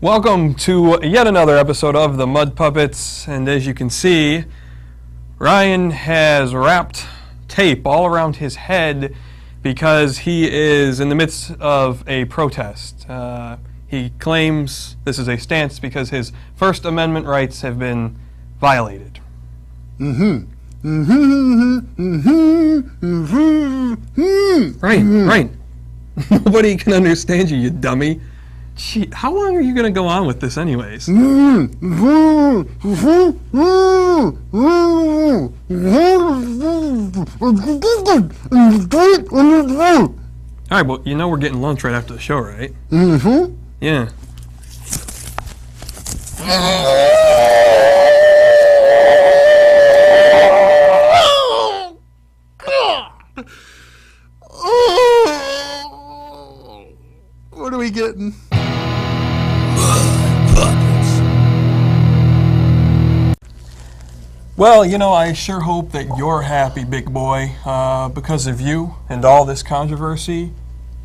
Welcome to yet another episode of The Mud Puppets, and as you can see, Ryan has wrapped tape all around his head because he is in the midst of a protest. He claims this is a stance because his First Amendment rights have been violated. Ryan, nobody can understand you, you dummy. Gee, how long are you going to go on with this anyways? Alright, well, you know we're getting lunch right after the show, right? Mm-hmm. Yeah. What are we getting? Well, you know, I sure hope that you're happy, big boy. Because of you and all this controversy,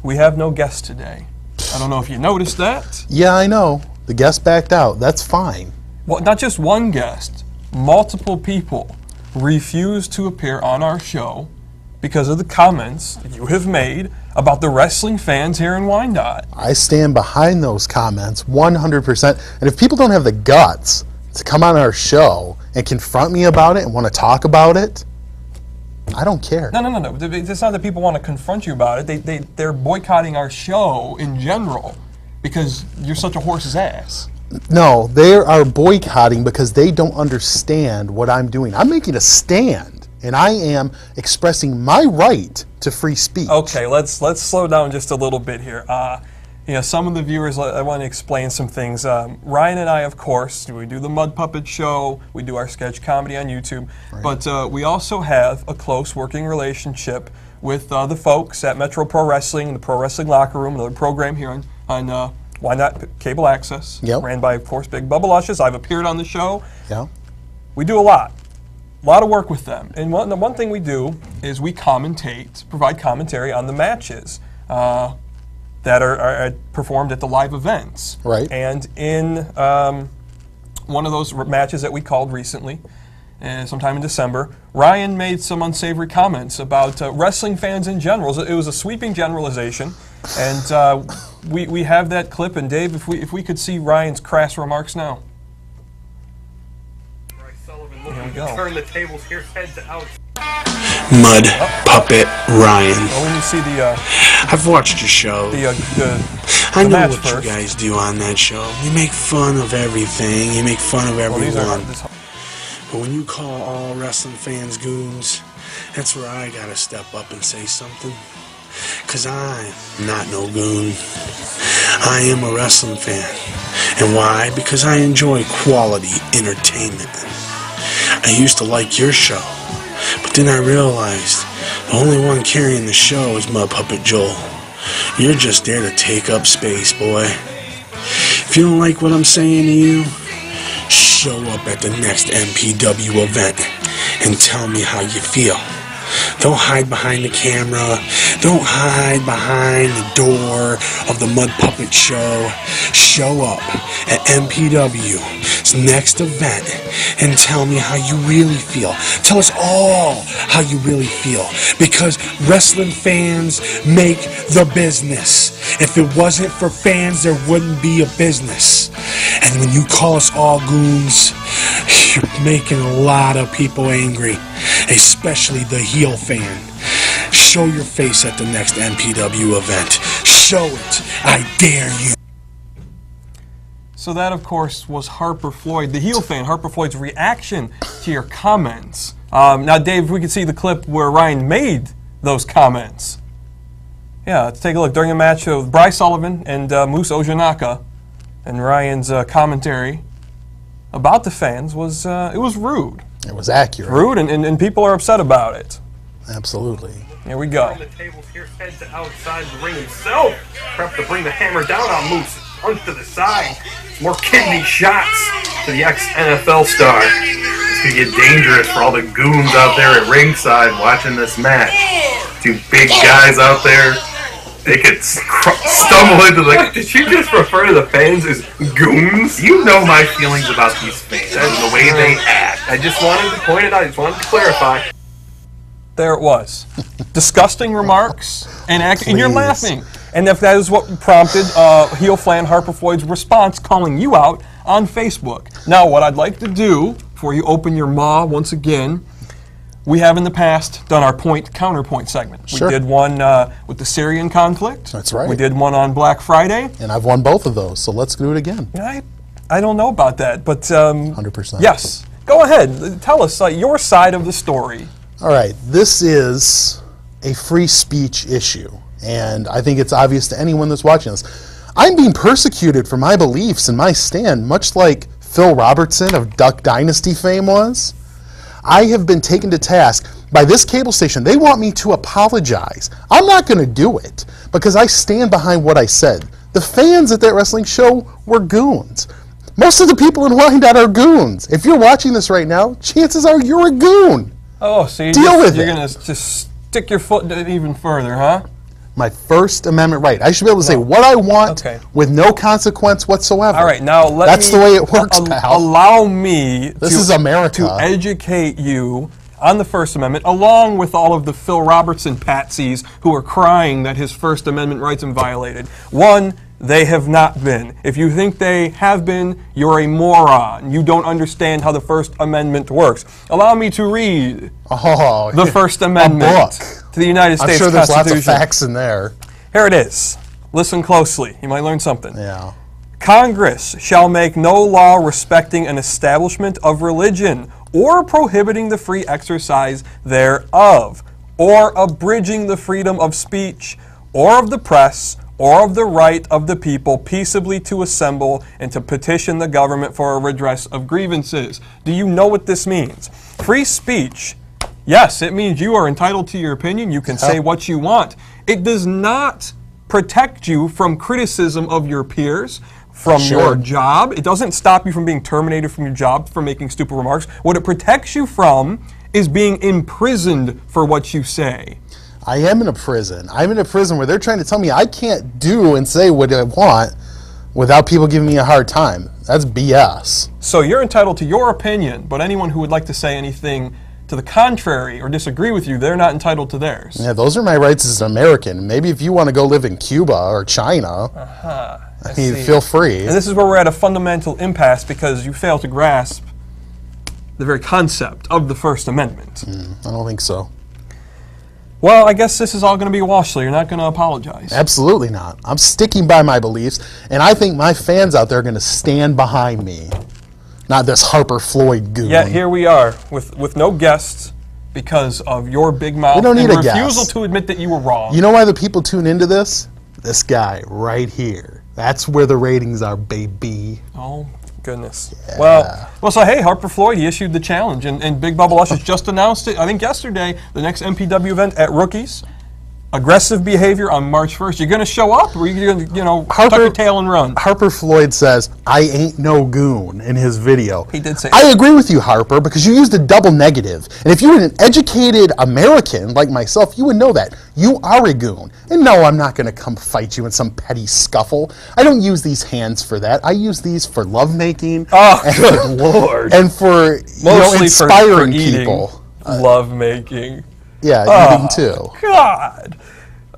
we have no guest today. I don't know if you noticed that. Yeah, I know. The guest backed out. That's fine. Well, not just one guest. Multiple people refused to appear on our show because of the comments that you have made about the wrestling fans here in Wyandotte. I stand behind those comments 100%. And if people don't have the guts to come on our show and confront me about it and want to talk about it, I don't care. No. It's not that people want to confront you about it. They're boycotting our show in general because you're such a horse's ass. No, they are boycotting because they don't understand what I'm doing. I'm making a stand, and I am expressing my right to free speech. Okay, let's slow down just a little bit here. You know, some of the viewers, I want to explain some things. Ryan and I, of course, we do the Mud Puppet Show, we do our sketch comedy on YouTube, right. But we also have a close working relationship with the folks at Metro Pro Wrestling, the Pro Wrestling Locker Room, another program here on Wyandotte Cable Access, ran by, of course, Big Bubba Luscious. I've appeared on the show. Yeah. We do a lot of work with them. And the one thing we do is we provide commentary on the matches that are performed at the live events. Right. And in one of those matches that we called recently, sometime in December, Ryan made some unsavory comments about wrestling fans in general. It was a sweeping generalization, and we have that clip. And Dave, if we could see Ryan's crass remarks now. Here we go. Turn the tables here, head to out. Mud Puppet Ryan. Oh, when you see the I've watched your show. I know match what first. You guys do on that show. You make fun of everything. You make fun of everyone. But when you call all wrestling fans goons, that's where I gotta step up and say something. 'Cause I'm not no goon. I am a wrestling fan. And why? Because I enjoy quality entertainment. I used to like your show, but then I realized the only one carrying the show is Mud Puppet Joel. You're just there to take up space, boy. If you don't like what I'm saying to you, show up at the next MPW event and tell me how you feel. Don't hide behind the camera. Don't hide behind the door of the Mud Puppet Show. Show up at MPW's next event and tell me how you really feel. Tell us all how you really feel. Because wrestling fans make the business. If it wasn't for fans, there wouldn't be a business. And when you call us all goons, you're making a lot of people angry, especially the heel fan. Show your face at the next MPW event. Show it. I dare you. So that, of course, was Harper Floyd, the heel fan, Harper Floyd's reaction to your comments. Now, Dave, if we could see the clip where Ryan made those comments. Yeah, let's take a look. During a match of Bryce Sullivan and Moose Ojanaka, and Ryan's commentary about the fans was, it was rude. It was accurate. Rude, and people are upset about it. Absolutely. Here we go. Turn the tables here, head to outside the ring himself. Prep to bring the hammer down on Moose. Punch to the side. More kidney shots to the ex-NFL star. It's going to get dangerous for all the goons out there at ringside watching this match. Two big guys out there. they could stumble into did she just refer to the fans as goons? You know my feelings about these fans and the way they act. I just wanted to point it out. I just wanted to clarify. There it was. Disgusting remarks and you're laughing. And if that is what prompted heel Flan Harper Floyd's response, calling you out on Facebook. Now, what I'd like to do before you open your maw once again, we have in the past done our counterpoint segment. Sure. We did one with the Syrian conflict. That's right. We did one on Black Friday. And I've won both of those, so let's do it again. I don't know about that, but 100%. Yes. Go ahead. Tell us your side of the story. All right. This is a free speech issue, and I think it's obvious to anyone that's watching this. I'm being persecuted for my beliefs and my stand, much like Phil Robertson of Duck Dynasty fame was. I have been taken to task by this cable station. They want me to apologize. I'm not going to do it because I stand behind what I said. The fans at that wrestling show were goons. Most of the people in Wyandotte are goons. If you're watching this right now, chances are you're a goon. Oh, so you're going to just stick your foot even further, huh? My First Amendment right. I should be able to say what I want with no consequence whatsoever. All right, now that's the way it works, pal. Allow me this is America. To educate you on the First Amendment, along with all of the Phil Robertson patsies who are crying that his First Amendment rights have been violated. One, they have not been. If you think they have been, you're a moron. You don't understand how the First Amendment works. Allow me to read the First Amendment to the United States Constitution. I'm sure there's lots of facts in there. Here it is. Listen closely. You might learn something. Yeah. Congress shall make no law respecting an establishment of religion or prohibiting the free exercise thereof, or abridging the freedom of speech, or of the press, or of the right of the people peaceably to assemble and to petition the government for a redress of grievances. Do you know what this means? Free speech, yes, it means you are entitled to your opinion. You can say what you want. It does not protect you from criticism of your peers, from your job. It doesn't stop you from being terminated from your job for making stupid remarks. What it protects you from is being imprisoned for what you say. I am in a prison. I'm in a prison where they're trying to tell me I can't do and say what I want without people giving me a hard time. That's BS. So you're entitled to your opinion, but anyone who would like to say anything to the contrary or disagree with you, they're not entitled to theirs. Yeah, those are my rights as an American. Maybe if you want to go live in Cuba or China, I mean, feel free. And this is where we're at a fundamental impasse because you fail to grasp the very concept of the First Amendment. I don't think so. Well, I guess this is all going to be a wash, so you're not going to apologize. Absolutely not. I'm sticking by my beliefs, and I think my fans out there are going to stand behind me, not this Harper Floyd goon. Yet here we are with no guests because of your big mouth we don't need and a refusal guest. to admit that you were wrong. You know why the people tune into this? This guy right here. That's where the ratings are, baby. Oh, goodness. Yeah. Well, so hey, Harper Floyd, he issued the challenge, and Big Bubba Lush has just announced it, I think yesterday, the next MPW event at Rookies. Aggressive behavior on March 1st. You're going to show up, or are you going to, tuck your tail and run? Harper Floyd says, I ain't no goon in his video. He did say I agree with you, Harper, because you used a double negative. And if you were an educated American like myself, you would know that. You are a goon. And no, I'm not going to come fight you in some petty scuffle. I don't use these hands for that. I use these for lovemaking. Oh, good Lord. And for inspiring people. Lovemaking. Yeah, eating too. God.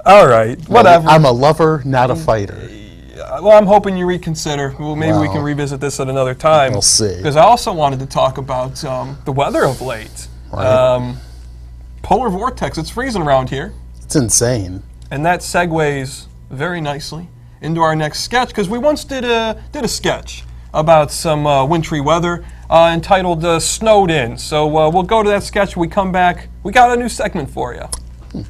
All right, whatever. I'm a lover, not a fighter. Well, I'm hoping you reconsider. Well, maybe we can revisit this at another time. We'll see. Because I also wanted to talk about the weather of late. Right. Polar vortex. It's freezing around here. It's insane. And that segues very nicely into our next sketch, because we once did a sketch about some wintry weather entitled Snowed In. So we'll go to that sketch when we come back. We got a new segment for you.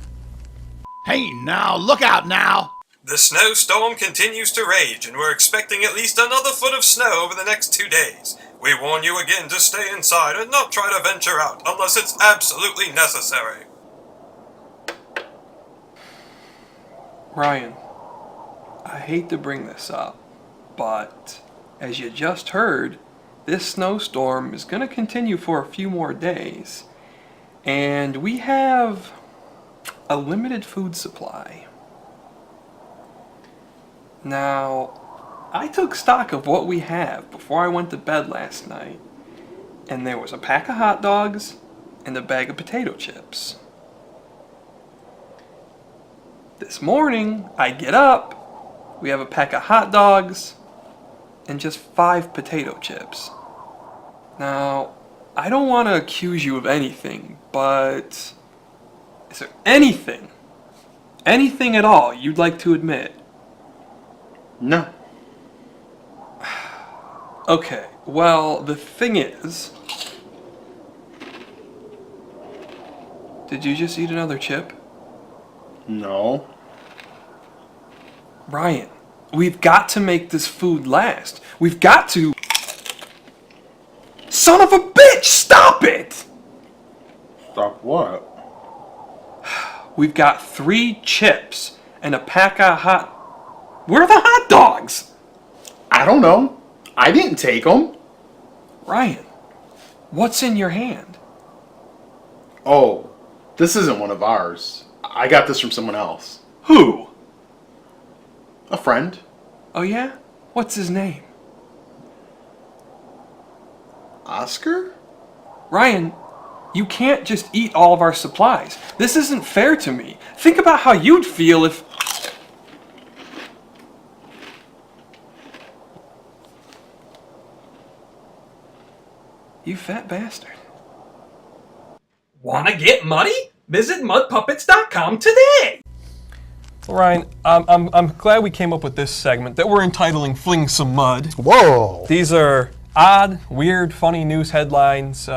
Hey now, look out now! The snowstorm continues to rage, and we're expecting at least another foot of snow over the next 2 days. We warn you again to stay inside and not try to venture out unless it's absolutely necessary. Ryan, I hate to bring this up, but as you just heard, this snowstorm is going to continue for a few more days, and we have a limited food supply. Now, I took stock of what we have before I went to bed last night, and there was a pack of hot dogs and a bag of potato chips. This morning, I get up, we have a pack of hot dogs and just 5 potato chips. Now, I don't want to accuse you of anything, but is there anything at all you'd like to admit? No. Okay, well, the thing is... Did you just eat another chip? No. Ryan, we've got to make this food last. We've got to... Son of a bitch, stop it! Stop what? We've got 3 chips and a pack of hot... Where are the hot dogs? I don't know. I didn't take them. Ryan, what's in your hand? Oh, this isn't one of ours. I got this from someone else. Who? A friend. Oh yeah? What's his name? Oscar? Ryan, you can't just eat all of our supplies. This isn't fair to me. Think about how you'd feel if... You fat bastard. Wanna get muddy? Visit mudpuppets.com today! Ryan, I'm glad we came up with this segment that we're entitling Fling Some Mud. Whoa! These are odd, weird, funny news headlines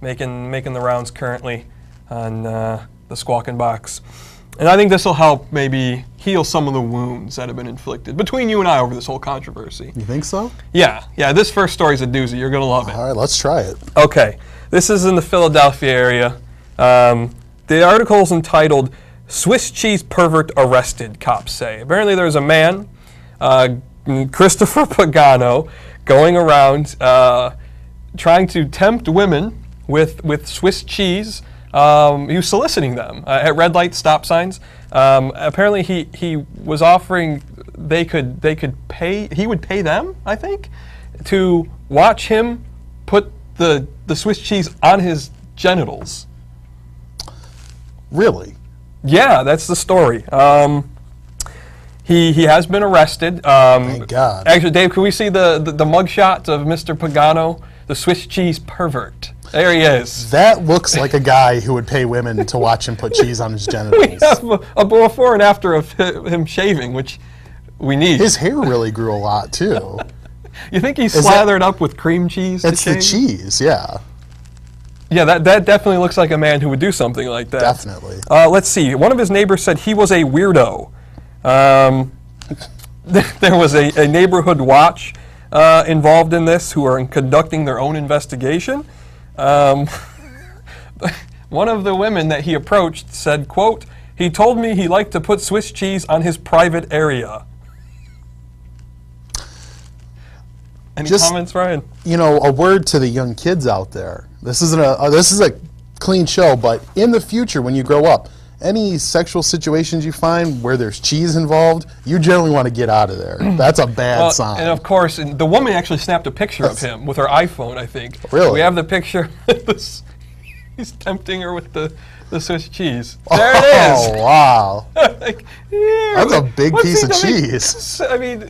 making the rounds currently on the Squawkin' Box. And I think this will help maybe heal some of the wounds that have been inflicted between you and I over this whole controversy. You think so? Yeah, this first story's a doozy. You're going to love it. All right, let's try it. Okay, this is in the Philadelphia area. The article's entitled, Swiss Cheese Pervert Arrested, Cops Say. Apparently there's a man, Christopher Pagano, going around trying to tempt women with Swiss cheese. He was soliciting them at red light stop signs. Apparently he was offering he would pay them, I think, to watch him put the Swiss cheese on his genitals. Really? Yeah, that's the story. He has been arrested. Thank God. Actually, Dave, can we see the mugshot of Mr. Pagano, the Swiss cheese pervert? There he is. That looks like a guy who would pay women to watch him put cheese on his We genitals. have a before and after of him shaving, which we need. His hair really grew a lot, too. You think he's slathered up with cream cheese? It's to the shave? cheese, yeah. Yeah, that definitely looks like a man who would do something like that. Definitely. Let's see. One of his neighbors said he was a weirdo. There was a neighborhood watch involved in this who are conducting their own investigation. One of the women that he approached said, quote, "He told me he liked to put Swiss cheese on his private area." Any comments, Ryan? You know, a word to the young kids out there. This is a clean show, but in the future, when you grow up, any sexual situations you find where there's cheese involved, you generally want to get out of there. That's a bad sign. And of course, the woman actually snapped a picture of him with her iPhone, I think. Really? We have the picture. He's tempting her with the Swiss cheese. There it is. Oh, wow. Like, yeah, That's a big what's piece he of doing? cheese. I mean,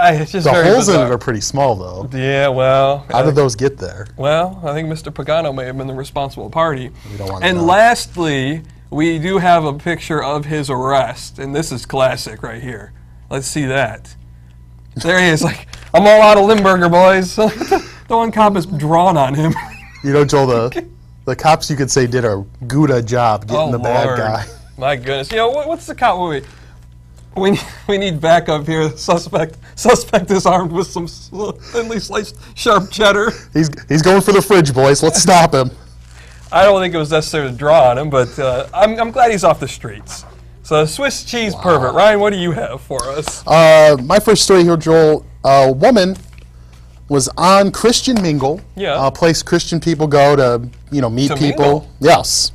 it's just The very holes bizarre. in it are pretty small, though. Yeah, well. How did those get there? Well, I think Mr. Pagano may have been the responsible party. We don't want to And know. lastly, we do have a picture of his arrest, and this is classic right here. Let's see that. There he is, like, I'm all out of Limburger, boys. The one cop is drawn on him. You know, Joel, the cops, you could say, did a Gouda job getting the bad Lord. guy. My goodness. You know, what's the cop? We need backup here. Suspect is armed with some thinly sliced sharp cheddar. He's going for the fridge, boys. Let's stop him. I don't think it was necessary to draw on him, but I'm glad he's off the streets. So, Swiss cheese pervert. Ryan, what do you have for us? My first story here, Joel. A woman was on Christian Mingle, a place Christian people go to, meet people. Mingle? Yes.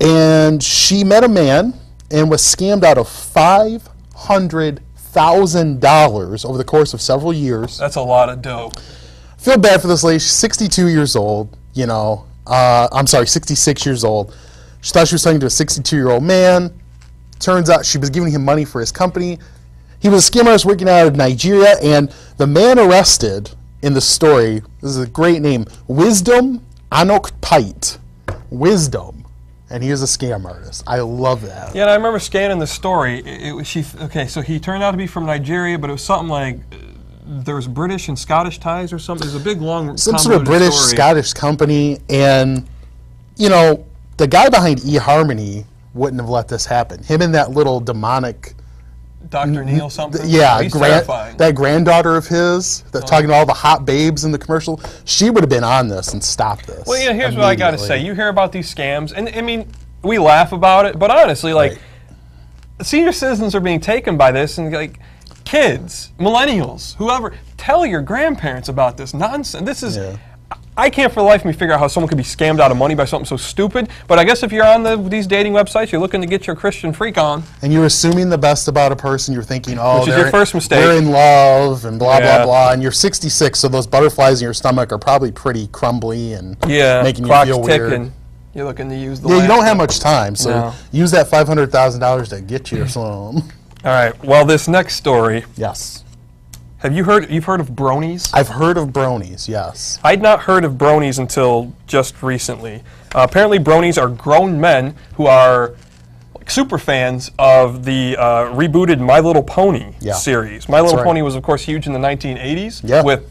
And she met a man and was scammed out of $500. $500,000 over the course of several years. That's a lot of dough. Feel bad for this lady. She's 62 years old, you know. I'm sorry, 66 years old. She thought she was talking to a 62-year-old man. Turns out she was giving him money for his company. He was a scam artist working out of Nigeria, and the man arrested in the story, this is a great name, Wisdom Anokpite. Wisdom. And he was a scam artist. I love that. Yeah, and I remember scanning the story. Okay, so he turned out to be from Nigeria, but it was something like there was British and Scottish ties or something. It was a big, long, some sort of British, story. Scottish company, and, you know, the guy behind eHarmony wouldn't have let this happen. Him and that little demonic... Dr. Neil something? Yeah, He's terrifying. That granddaughter of his, talking to all the hot babes in the commercial, she would have been on this and stopped this. Well, yeah, here's what I got to say. You hear about these scams, and I mean, we laugh about it, but honestly, like, senior citizens are being taken by this, and like, kids, millennials, whoever, tell your grandparents about this nonsense. This is... Yeah. I can't for the life of me figure out how someone could be scammed out of money by something so stupid, but I guess if you're on these dating websites, you're looking to get your Christian freak on. And you're assuming the best about a person, you're thinking, oh, which is your first mistake. They're in love and blah, blah, blah, and you're 66, so those butterflies in your stomach are probably pretty crumbly and making you feel weird. Ticking. You're looking to use the you don't have much time, so use that $500,000 to get you some. All right, well, this next story. Yes. You've heard of bronies? I've heard of bronies, yes. I'd not heard of bronies until just recently. Apparently bronies are grown men who are like, super fans of the rebooted My Little Pony series. My Little Pony was, of course, huge in the 1980s with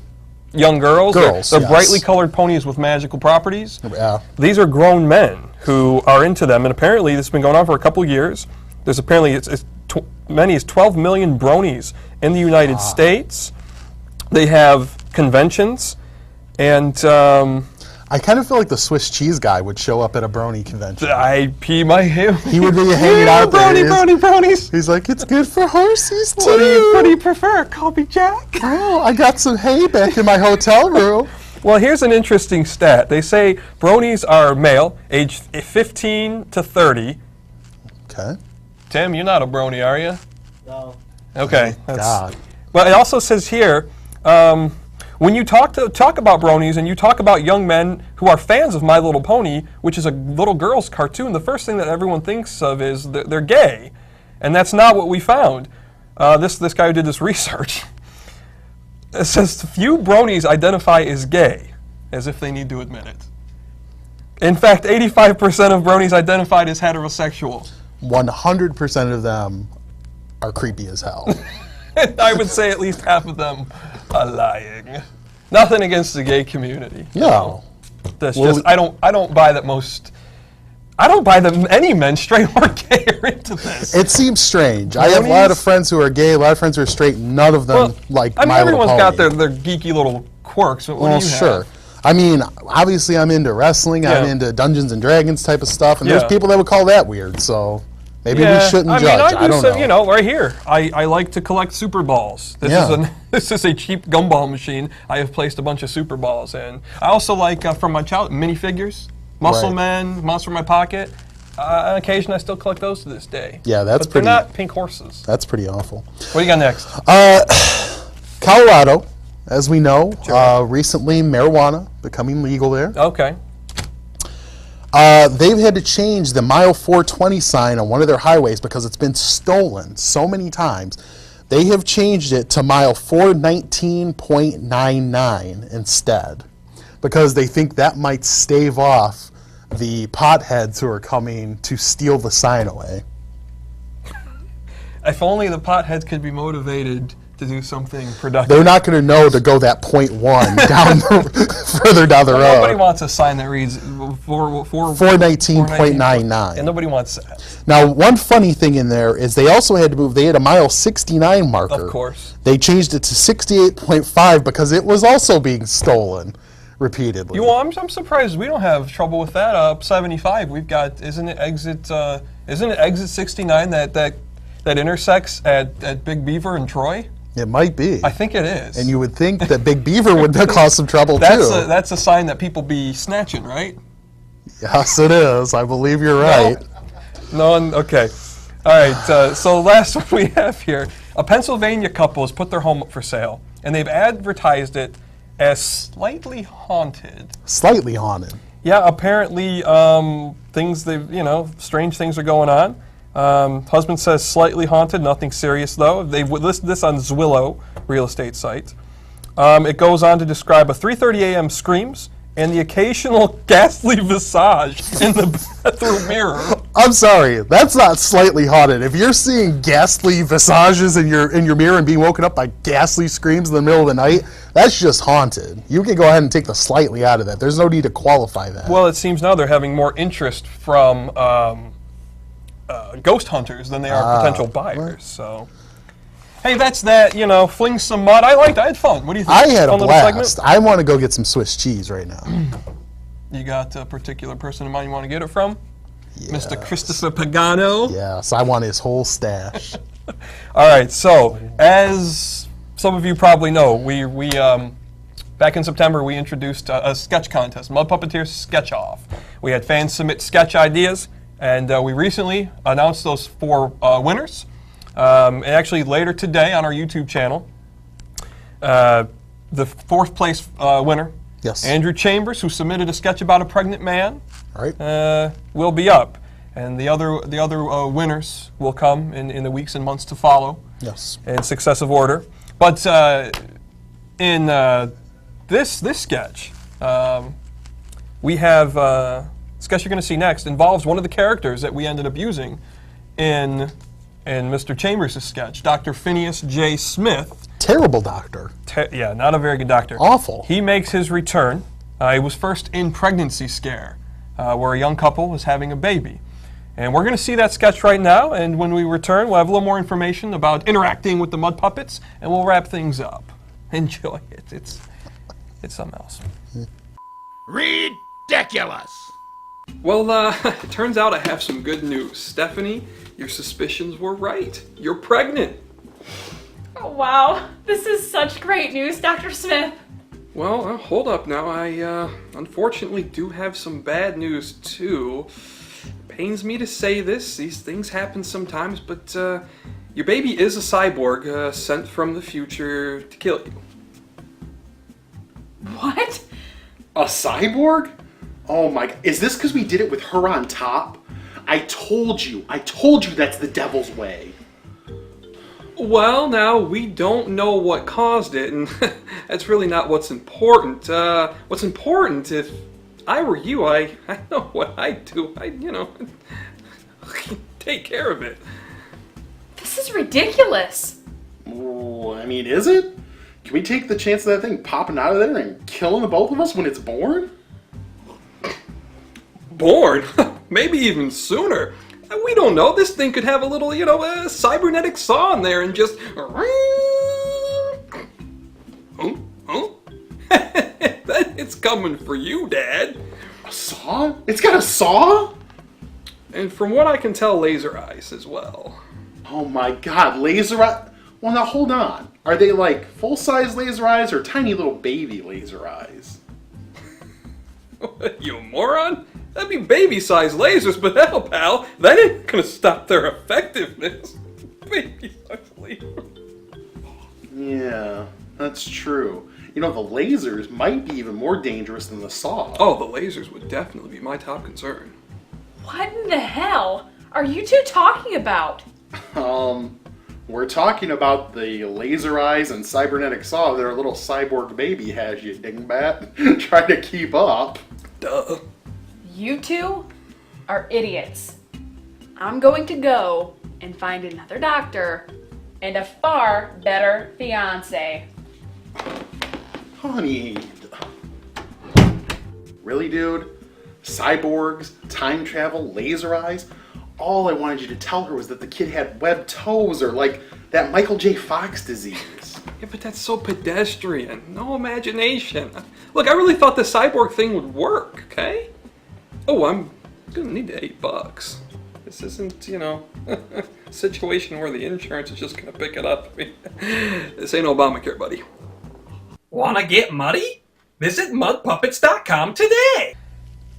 young girls. They're brightly colored ponies with magical properties. Yeah. These are grown men who are into them, and apparently this has been going on for a couple of years. There's apparently many as 12 million bronies in the United States. They have conventions, and I kind of feel like the Swiss cheese guy would show up at a brony convention. I pee my him. He would be hanging out there. Bronies. He's like, it's good for horses too. What do you prefer, Colby Jack? Oh, I got some hay back in my hotel room. Well, here's an interesting stat. They say bronies are male, aged 15 to 30. Okay. Tim, you're not a brony, are you? No. Okay. God. Well, it also says here, when you talk about bronies and you talk about young men who are fans of My Little Pony, which is a little girl's cartoon, the first thing that everyone thinks of is they're gay, and that's not what we found. This guy who did this research, it says few bronies identify as gay, as if they need to admit it. In fact, 85% of bronies identified as heterosexual. 100% of them are creepy as hell. I would say at least half of them are lying. Nothing against the gay community. No. That's just I don't buy that most. I don't buy that any men, straight or gay, are into this. It seems strange. I have a lot of friends who are gay, a lot of friends who are straight. None of them like My Little Pony. Everyone's got their geeky little quirks. What do you have? I mean, obviously I'm into wrestling. I'm into Dungeons and Dragons type of stuff, and there's people that would call that weird. So maybe we shouldn't judge. I don't know. You know, right here, I like to collect Super Balls. This is a cheap gumball machine. I have placed a bunch of Super Balls in. I also like from my childhood minifigures, Muscle Men, Monster in My Pocket. On occasion, I still collect those to this day. Yeah, that's pretty. They're not pink horses. That's pretty awful. What do you got next? Colorado, as we know, recently marijuana becoming legal there. Okay. They've had to change the mile 420 sign on one of their highways because it's been stolen so many times. They have changed it to mile 419.99 instead because they think that might stave off the potheads who are coming to steal the sign away. If only the potheads could be motivated to do something productive. They're not going to know to go that 0.1 down further down the road. Nobody wants a sign that reads 419.99. And nobody wants that. Now, one funny thing in there is they also had to move. They had a mile 69 marker. Of course. They changed it to 68.5 because it was also being stolen repeatedly. Well, I'm surprised we don't have trouble with that. Up 75, we've got isn't it exit 69 that intersects at Big Beaver and Troy? It might be. I think it is. And you would think that Big Beaver would cause some trouble, too. That's a sign that people be snatching, right? Yes, it is. I believe you're right. No, okay. All right, so last one we have here. A Pennsylvania couple has put their home up for sale, and they've advertised it as slightly haunted. Slightly haunted. Yeah, apparently strange things are going on. Husband says slightly haunted, nothing serious though. They've listed this on Zwillow real estate site. It goes on to describe a 3:30 a.m. screams and the occasional ghastly visage in the bathroom mirror. I'm sorry, that's not slightly haunted. If you're seeing ghastly visages in your mirror and being woken up by ghastly screams in the middle of the night, that's just haunted. You can go ahead and take the slightly out of that. There's no need to qualify that. Well, it seems now they're having more interest from ghost hunters than they are potential buyers. Right. So, hey, that's that. Fling some mud. I liked it. I had fun. What do you think? I had a Fun little blast. segment? I want to go get some Swiss cheese right now. You got a particular person in mind you want to get it from? Yes. Mr. Christopher Pagano? Yes, I want his whole stash. All right, so as some of you probably know, we back in September we introduced a sketch contest, Mud Puppeteers Sketch Off. We had fans submit sketch ideas, and we recently announced those 4 winners. And actually later today on our YouTube channel, the 4th place winner, Yes. Andrew Chambers, who submitted a sketch about a pregnant man, All right. will be up, and the other winners will come in the weeks and months to follow. Yes. In successive order. But in this sketch, we have sketch you're going to see next involves one of the characters that we ended up using in Mr. Chambers' sketch, Dr. Phineas J. Smith. Terrible doctor. Yeah, not a very good doctor. Awful. He makes his return. He was first in Pregnancy Scare, where a young couple was having a baby. And we're going to see that sketch right now, and when we return, we'll have a little more information about interacting with the Mud Puppets, and we'll wrap things up. Enjoy it. It's something else. Ridiculous! Well, it turns out I have some good news. Stephanie, your suspicions were right. You're pregnant. Oh, wow. This is such great news, Dr. Smith. Well, hold up now. I unfortunately do have some bad news, too. Pains me to say this. These things happen sometimes, but your baby is a cyborg sent from the future to kill you. What? A cyborg? Oh my god. Is this because we did it with her on top? I told you that's the devil's way. Well, now, we don't know what caused it, and that's really not what's important. What's important, if I were you, I know what I'd do. I'd take care of it. This is ridiculous. Oh, I mean, is it? Can we take the chance of that thing popping out of there and killing the both of us when it's born? Born? Maybe even sooner. We don't know. This thing could have a little, a cybernetic saw in there and just... It's coming for you, Dad. A saw? It's got a saw? And from what I can tell, laser eyes as well. Oh my god, laser eyes? Well, now hold on. Are they like full-size laser eyes or tiny little baby laser eyes? You moron? That'd be baby-sized lasers, but hell, pal, that ain't gonna stop their effectiveness. Baby-sized lasers. Yeah, that's true. The lasers might be even more dangerous than the saw. Oh, the lasers would definitely be my top concern. What in the hell are you two talking about? We're talking about the laser eyes and cybernetic saw that our little cyborg baby has, you dingbat. Trying to keep up. Duh. You two are idiots. I'm going to go and find another doctor and a far better fiance. Honey. Really, dude? Cyborgs, time travel, laser eyes? All I wanted you to tell her was that the kid had webbed toes or like that Michael J. Fox disease. Yeah, but that's so pedestrian. No imagination. Look, I really thought the cyborg thing would work, okay? Oh, I'm gonna need $8. This isn't, a situation where the insurance is just gonna pick it up. This ain't Obamacare, buddy. Wanna get muddy? Visit mudpuppets.com today!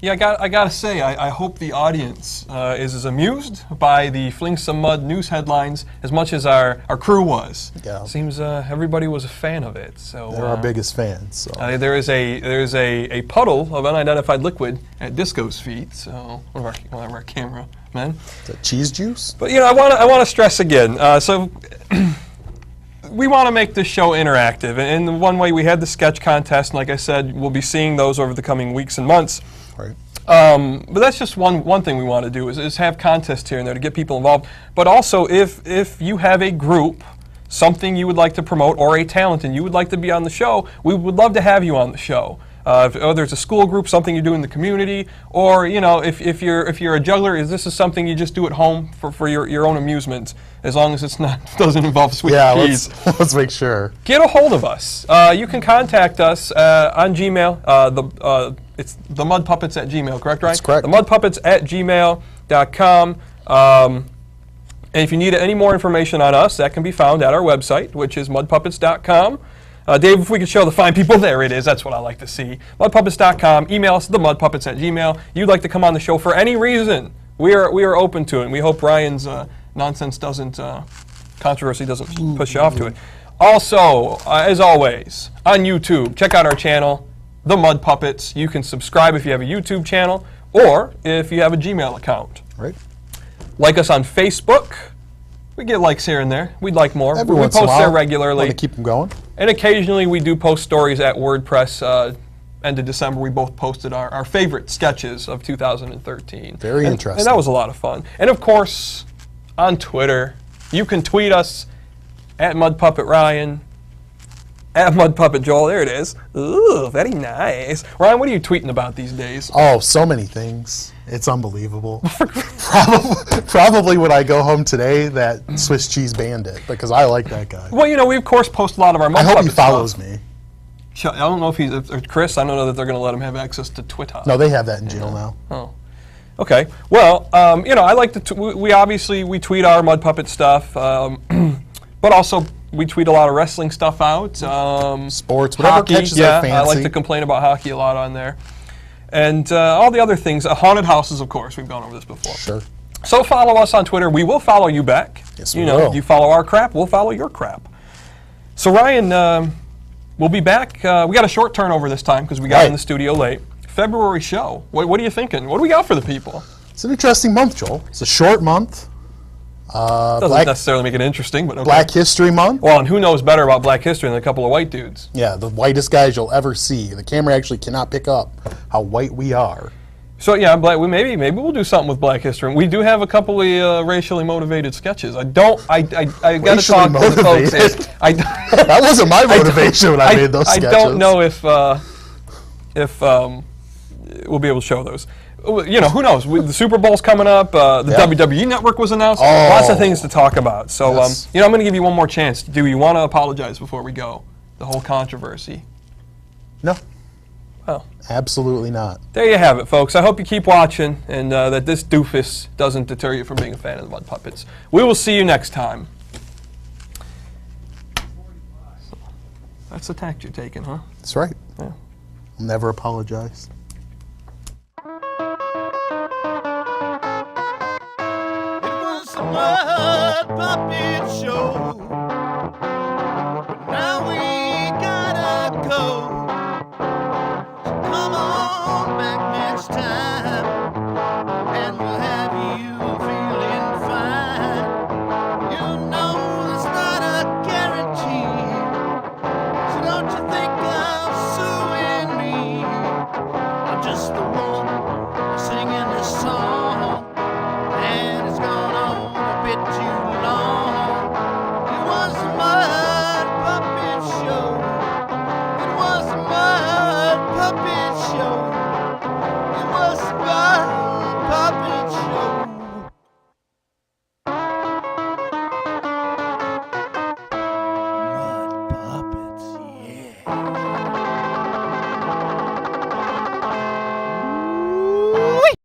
Yeah, I gotta say, I hope the audience is as amused by the Fling Some Mud news headlines as much as our crew was. Yeah. Seems everybody was a fan of it. So they're our biggest fans. So. There is a puddle of unidentified liquid at Disco's feet. So one of our cameramen. Is that cheese juice? But I want to stress again. So. We want to make this show interactive, and the one way we had the sketch contest, and like I said, we'll be seeing those over the coming weeks and months. Right. But that's just one thing we want to do is have contests here and there to get people involved. But also, if you have a group, something you would like to promote, or a talent, and you would like to be on the show, we would love to have you on the show. If there's a school group, something you do in the community, or if you're a juggler, this is something you just do at home for your own amusement, as long as doesn't involve switching keys. Let's make sure. Get a hold of us. You can contact us on Gmail. It's themudpuppets at Gmail, correct, Ryan? That's correct. Themudpuppets at gmail.com. And if you need any more information on us, that can be found at our website, which is mudpuppets.com. Dave, if we could show the fine people, there it is. That's what I like to see. Mudpuppets.com. Email us, themudpuppets at Gmail. You'd like to come on the show for any reason. We are open to it, and we hope Ryan's nonsense controversy doesn't push you off to it. Also, as always, on YouTube, check out our channel, The Mud Puppets. You can subscribe if you have a YouTube channel, or if you have a Gmail account. Right. Like us on Facebook. We get likes here and there. We'd like more. Every we once in a post while, there regularly. Want to keep them going. And occasionally we do post stories at WordPress. End of December, we both posted our favorite sketches of 2013. Very interesting. And that was a lot of fun. And of course, on Twitter, you can tweet us at MudPuppetRyan, at MudPuppetJoel. There it is. Ooh, very nice. Ryan, what are you tweeting about these days? Oh, so many things. It's unbelievable. Probably when I go home today, that Swiss Cheese Bandit, because I like that guy. Well, we of course post a lot of our Mud I hope he Puppet follows stuff. me. I don't know if he's or Chris. I don't know that they're going to let him have access to Twitter. No, they have that in jail now. Oh, okay. Well, I like to. We obviously tweet our Mud Puppet stuff, but also we tweet a lot of wrestling stuff out. Sports, whatever hockey, catches our fancy. I like to complain about hockey a lot on there, and all the other things. Haunted houses, of course. We've gone over this before. Sure. So follow us on Twitter. We will follow you back. Yes, we will. You follow our crap, we'll follow your crap. So Ryan. We'll be back. We got a short turnover this time because we got in the studio late. February show. What are you thinking? What do we got for the people? It's an interesting month, Joel. It's a short month. Doesn't necessarily make it interesting, but okay. Black History Month. Well, and who knows better about Black History than a couple of white dudes? Yeah, the whitest guys you'll ever see. The camera actually cannot pick up how white we are. So yeah, maybe we'll do something with Black History. We do have a couple of racially motivated sketches. I got to talk to the folks. That wasn't my motivation when I made those sketches. I don't know if we'll be able to show those. Who knows? The Super Bowl's coming up. The WWE Network was announced. Lots of things to talk about. So yes. I'm going to give you one more chance. Do you want to apologize before we go? The whole controversy. No. Oh. Absolutely not. There you have it, folks. I hope you keep watching and that this doofus doesn't deter you from being a fan of the Mud Puppets. We will see you next time. That's the tact you're taking, huh? That's right. Yeah. I'll never apologize. It was a Mud Puppet Show.